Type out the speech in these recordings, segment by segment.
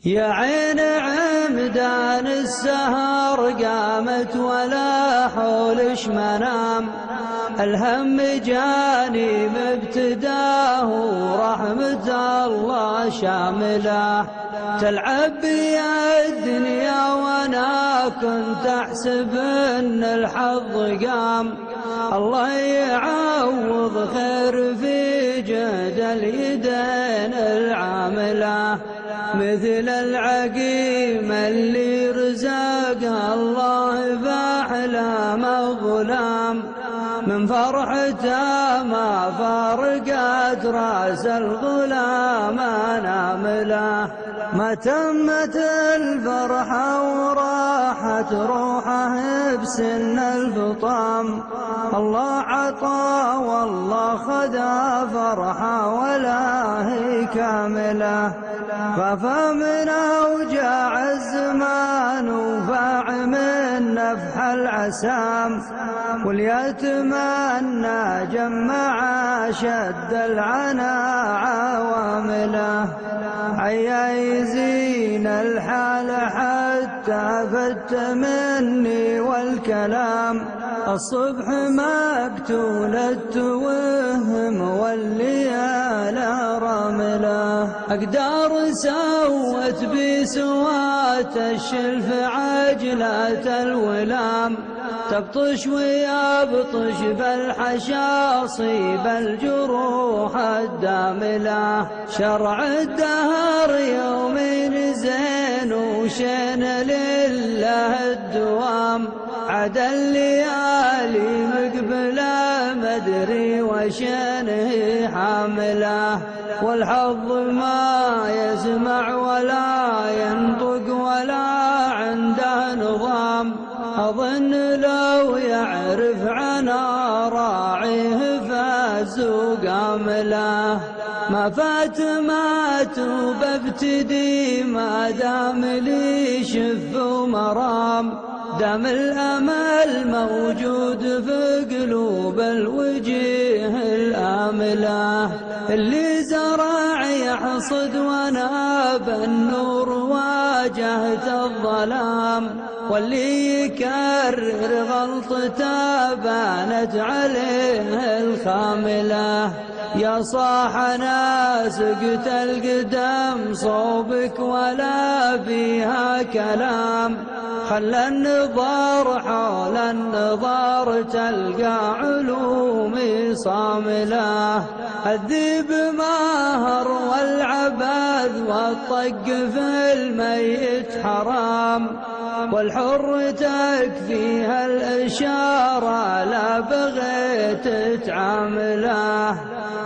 يا عين عمدان السهر قامت ولا حولش منام، الهم جاني مبتداه ورحمة الله شامله، تلعب بي الدنيا وانا كنت احسب ان الحظ قام، الله يعوض خير في جهد اليدين العامله، مثل العقيم اللي رزقها الله بأحلام غلام، من فرحته ما فارقت راس الغلام نامله، ما تمت الفرحة وراحت روحه بسن الفطام، الله عطى والله خذا فرحة ولا هي كاملة، فافى من أوجاع الزمان وفاع من نفح العسام، وليتمنى جمع شد العنا عوامله، عيا يزين الحال حتى فت مني والكلام، الصبح مقتول التوهم والليالي رمله، أقدار سوت بسوات الشلف عجلة الولام، تبطش ويبطش بالحشاصي بالجروح الدامله، شرع الدهر يومين زين وشين لله الدوام، عاد الليالي مقبله مدري وشينه حامله، والحظ ما يسمع ولا ينطق ولا عنده نظام، أظن لو يعرف عنا راعيه فاز وقامله، ما فات مات وببتدي ما دام لي شف ومرام، دام الأمل موجود في قلوب الوجيه الآملة، اللي زرع يحصد وانا بالنور واجهت الظلام، واللي يكرر غلطته بانت عليه الخاملة، يا صاح انا سقت القدم صوبك ولا فيها كلام، خلى النظار حول النظار تلقى علومي صامله، الذيب ماهر والعبث والطق في الميت حرام، والحر تكفيها الإشارة لا بغيت تعامله،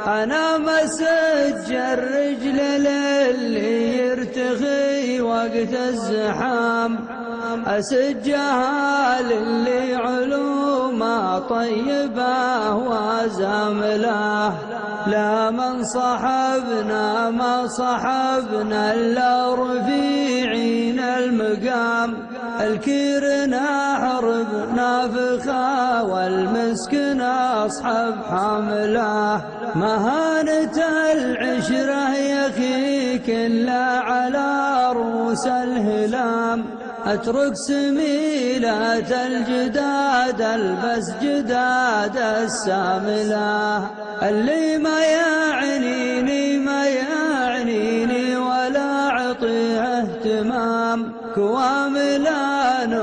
أنا مسج الرجل للي يرتخي وقت الزحام، أسجها للي علومه طيبه وزامله، لا من صحبنا ما صحبنا إلا رفيعين المقام، الكيرنا حرب نافخة والمسكن أصحاب حمله، مهانة العشرة يخي كلا على رؤوس الهلام، اترك سميلة الجداد البس جداد الساملة، اللي ما يعنيني ولا اعطيه اهتمام، كواملان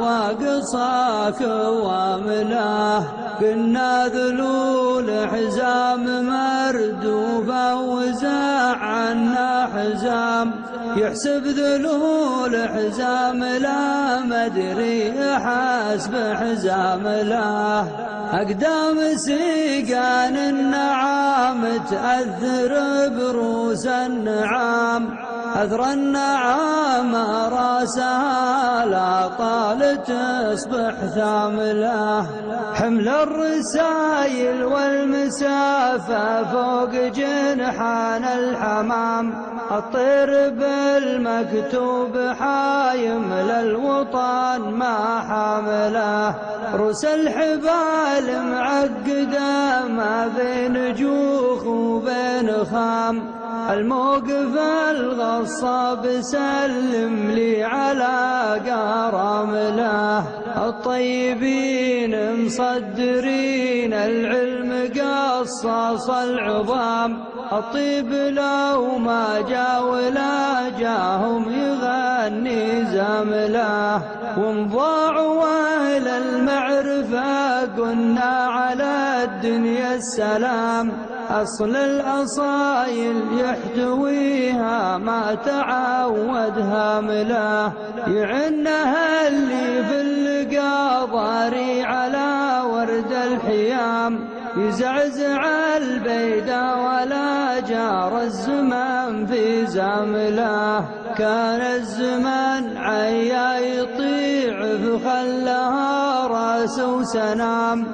واقصا كوامله، كنا ذلول حزام مردوفة وزاع عنا حزام، يحسب ذلول حزام لا مدري حسب حزام له، أقدام سيقان النعام تأثر بروس النعام، أثر النعام راسها لا طال تصبح ثامله، حمل الرسايل والمسافة فوق جنحان الحمام، الطير بالمكتوب حايم للوطن ما حامله، رؤوس الحبال معقدة ما بين جوخ وبين خام، الموقف الغصاب سلم لي على كرامله، الطيبين مصدرين العلم قصص العظام، الطيب لو ما جا ولا جاهم يغني زمله، وانضاعوا أهل المعرفة قلنا على الدنيا السلام، أصل الأصايل يحتويها ما تعودها مله، يعنها اللي في اللقا ضاري على ورد الحيام، يزعزع البيدا ولا جار الزمان في زمله، كان الزمان عيا يطيع فخلها راس وسنام،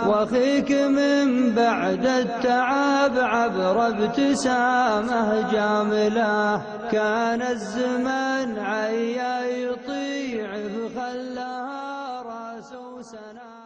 واخيك من بعد التعب عبر ابتسامه جامله، كان الزمان عيا يطيع فخلها راس وسنام.